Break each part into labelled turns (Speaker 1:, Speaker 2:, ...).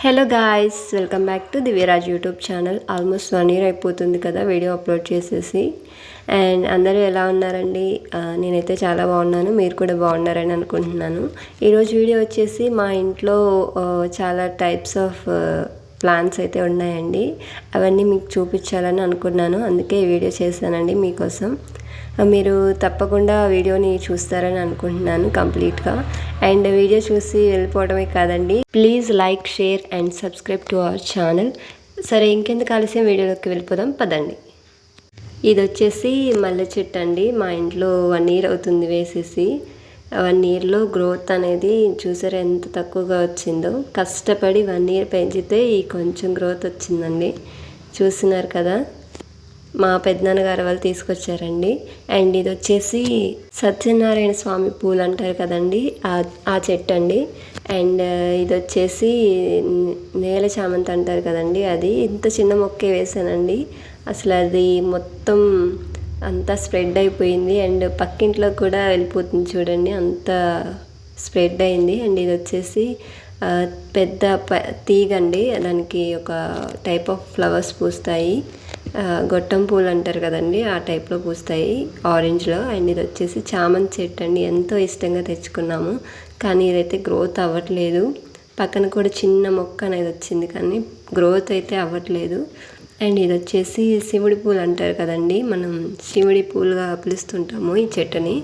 Speaker 1: Hello guys, welcome back to Divyaraj YouTube channel. Almost 1 year అయిపోతుంది కదా video upload చేసేసి. And అందరూ ఎలా ఉన్నారండి? నేనైతే చాలా బాగున్నాను, మీరు కూడా బాగున్నారని అనుకుంటున్నాను. ఈరోజు వీడియో వచ్చేసి మా ఇంట్లో చాలా టైప్స్ ఆఫ్ ప్లాంట్స్ అయితే ఉన్నాయండి. అవన్నీ మీకు చూపించాలని అనుకున్నాను, అందుకే ఈ వీడియో చేశానండి మీకోసం. మీరు తప్పకుండా వీడియోని చూస్తారని అనుకుంటున్నాను కంప్లీట్గా. అండ్ వీడియో చూసి వెళ్ళిపోవడమే కాదండి, please like, share and subscribe to our channel. సరే, ఇంకెందుకు ఆలస్యం వీడియోలోకి వెళ్ళిపోదాం పదండి. ఇది వచ్చేసి మల్లె చెట్టు అండి. మా ఇంట్లో 1 year అవుతుంది వేసేసి. 1 yearలో గ్రోత్ అనేది చూసారా ఎంత తక్కువగా వచ్చిందో. కష్టపడి 1 year పెంచితే ఈ కొంచెం గ్రోత్ వచ్చిందండి, చూస్తున్నారు కదా. మా పెద్దనాన్నగారు వాళ్ళు తీసుకొచ్చారండి. అండ్ ఇది వచ్చేసి సత్యనారాయణ స్వామి పూలు అంటారు కదండి, ఆ చెట్టు అండి. అండ్ ఇది వచ్చేసి నేల చామంతి అంటారు కదండి, అది ఇంత చిన్న మొక్కే వేసానండి. అసలు అది మొత్తం అంతా స్ప్రెడ్ అయిపోయింది. అండ్ పక్కింట్లో కూడా వెళ్ళిపోతుంది చూడండి, అంత స్ప్రెడ్ అయింది. అండ్ ఇది వచ్చేసి పెద్ద తీగండి, దానికి ఒక టైప్ ఆఫ్ ఫ్లవర్స్ పూస్తాయి. గొట్టం పూలు అంటారు కదండి, ఆ టైప్లో పూస్తాయి ఆరెంజ్లో. అండ్ ఇది వచ్చేసి చామంతి చెట్టు అండి, ఎంతో ఇష్టంగా తెచ్చుకున్నాము, కానీ ఇదైతే గ్రోత్ అవ్వట్లేదు. పక్కన కూడా చిన్న మొక్క అనేది వచ్చింది, కానీ గ్రోత్ అయితే అవ్వట్లేదు. అండ్ ఇది వచ్చేసి శివుడి పూలు అంటారు కదండి, మనం శివుడి పూలుగా పిలుస్తుంటాము ఈ చెట్టుని.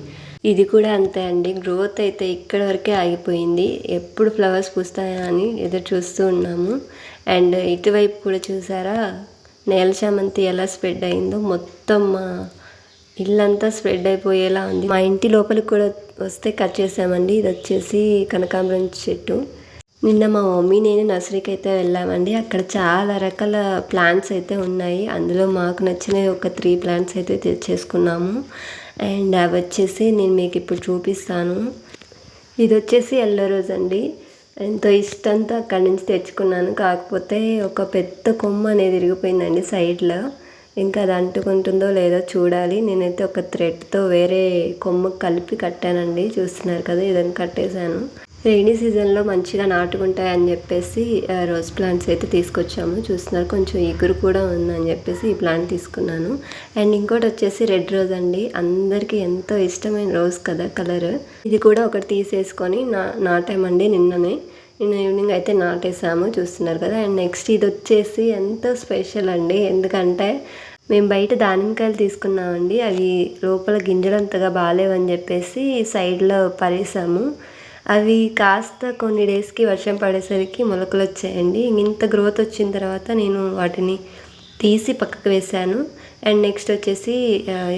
Speaker 1: ఇది కూడా అంతే అండి, గ్రోత్ అయితే ఇక్కడ వరకే ఆగిపోయింది. ఎప్పుడు ఫ్లవర్స్ పూస్తాయా అని ఎదురు చూస్తూ ఉన్నాము. అండ్ ఇటువైపు కూడా చూసారా నేల చామంతి ఎలా స్ప్రెడ్ అయిందో, మొత్తం ఇల్లంతా స్ప్రెడ్ అయిపోయేలా ఉంది. మా ఇంటి లోపలికి కూడా వస్తే కట్ చేసామండి. ఇది వచ్చేసి కనకాంబరం చెట్టు. నిన్న మా మమ్మీ నేను నర్సరీకి అయితే వెళ్ళామండి. అక్కడ చాలా రకాల ప్లాంట్స్ అయితే ఉన్నాయి. అందులో మాకు నచ్చిన ఒక 3 ప్లాంట్స్ అయితే తెచ్చేసుకున్నాము. అండ్ అవి వచ్చేసి నేను మీకు ఇప్పుడు చూపిస్తాను. ఇది వచ్చేసి ఎల్లో రోజ్ అండి, ఎంతో ఇష్టంతో అక్కడి నుంచి తెచ్చుకున్నాను. కాకపోతే ఒక పెద్ద కొమ్మ అనేది విరిగిపోయిందండి సైడ్లో. ఇంకా అది అంటుకుంటుందో లేదో చూడాలి. నేనైతే ఒక థ్రెడ్తో వేరే కొమ్మ కలిపి కట్టానండి, చూస్తున్నారు కదా. ఇదని కట్టేశాను. రైనీ సీజన్లో మంచిగా నాటుకుంటాయి అని చెప్పేసి రోజ్ ప్లాంట్స్ అయితే తీసుకొచ్చాము. చూస్తున్నారు, కొంచెం ఇగురు కూడా ఉందని చెప్పేసి ఈ ప్లాంట్ తీసుకున్నాను. అండ్ ఇంకోటి వచ్చేసి రెడ్ రోజ్ అండి, అందరికీ ఎంతో ఇష్టమైన రోజ్ కదా కలర్. ఇది కూడా ఒకటి తీసేసుకొని నాటామండి నిన్న ఈవినింగ్ అయితే నాటేసాము, చూస్తున్నారు కదా. అండ్ నెక్స్ట్ ఇది వచ్చేసి ఎంతో స్పెషల్ అండి, ఎందుకంటే మేము బయట దానిమ్మకాయలు తీసుకున్నామండి. అవి లోపల గింజలంతగా బాగాలేవని చెప్పేసి సైడ్లో పడేసాము. అవి కాస్త కొన్ని డేస్కి వర్షం పడేసరికి మొలకలు వచ్చాయండి. ఇంత గ్రోత్ వచ్చిన తర్వాత నేను వాటిని తీసి పక్కకు వేసాను. అండ్ నెక్స్ట్ వచ్చేసి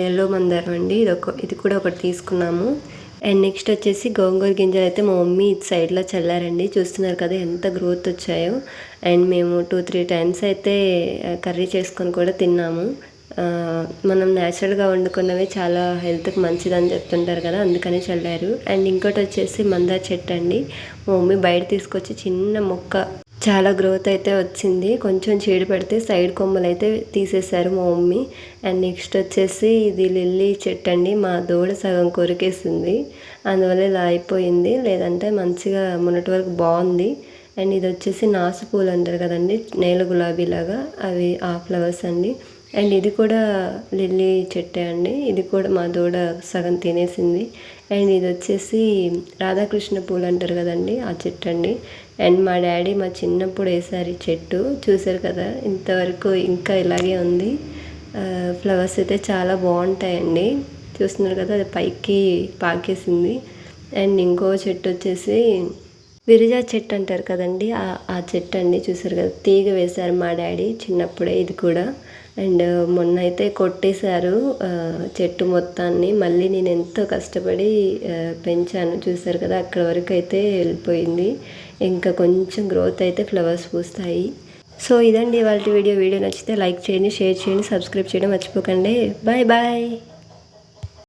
Speaker 1: ఎల్లో మందారం అండి, ఇది కూడా ఒకటి తీసుకున్నాము. అండ్ నెక్స్ట్ వచ్చేసి గోంగూర గింజలు అయితే మా మమ్మీ ఇది సైడ్లో చల్లారండి, చూస్తున్నారు కదా ఎంత గ్రోత్ వచ్చాయో. అండ్ మేము 2-3 times అయితే కర్రీ చేసుకొని కూడా తిన్నాము. మనం న్యాచురల్గా వండుకున్నవి చాలా హెల్త్కి మంచిదని చెప్తుంటారు కదా, అందుకని చల్లారు. అండ్ ఇంకోటి వచ్చేసి మందార చెట్టు అండి, మా మమ్మీ బయట తీసుకొచ్చి చిన్న మొక్క చాలా గ్రోత్ అయితే వచ్చింది. కొంచెం చీడ పెడితే సైడ్ కొమ్మలు అయితే తీసేశారు మా మమ్మీ. అండ్ నెక్స్ట్ వచ్చేసి ఇది లిల్లీ చెట్టు అండి, మా దూడ సగం కొరికేసింది, అందువల్ల ఇలా అయిపోయింది. లేదంటే మంచిగా మొన్నటి వరకు బాగుంది. అండ్ ఇది వచ్చేసి నాసు పూలు అంటారు కదండి, నేల గులాబీలాగా, అవి ఆ ఫ్లవర్స్ అండి. అండ్ ఇది కూడా లిల్లీ చెట్టే అండి, ఇది కూడా మా దూడ సగం తినేసింది. అండ్ ఇది వచ్చేసి రాధాకృష్ణ పూలు అంటారు కదండి, ఆ చెట్టు అండి. అండ్ మా డాడీ మా చిన్నప్పుడు వేసారు చెట్టు, చూసారు కదా ఇంతవరకు ఇంకా ఇలాగే ఉంది. ఫ్లవర్స్ అయితే చాలా బాగుంటాయండి, చూస్తున్నారు కదా, అది పైకి పాకేసింది. అండ్ ఇంకో చెట్టు వచ్చేసి విరజా చెట్టు అంటారు కదండి, ఆ చెట్టు అండి, చూసారు కదా తీగ వేశారు మా డాడీ చిన్నప్పుడే. ఇది కూడా అండ్ మొన్న అయితే కొట్టేశారు చెట్టు మొత్తాన్ని. మళ్ళీ నేను ఎంతో కష్టపడి పెంచాను, చూసారు కదా అక్కడ వరకు అయితే వెళ్ళిపోయింది. ఇంకా కొంచెం గ్రోత్ అయితే ఫ్లవర్స్ పూస్తాయి. సో ఇదండి ఇవాళ వీడియో నచ్చితే లైక్ చేయండి, షేర్ చేయండి, సబ్స్క్రైబ్ చేయడం మర్చిపోకండి. Bye bye.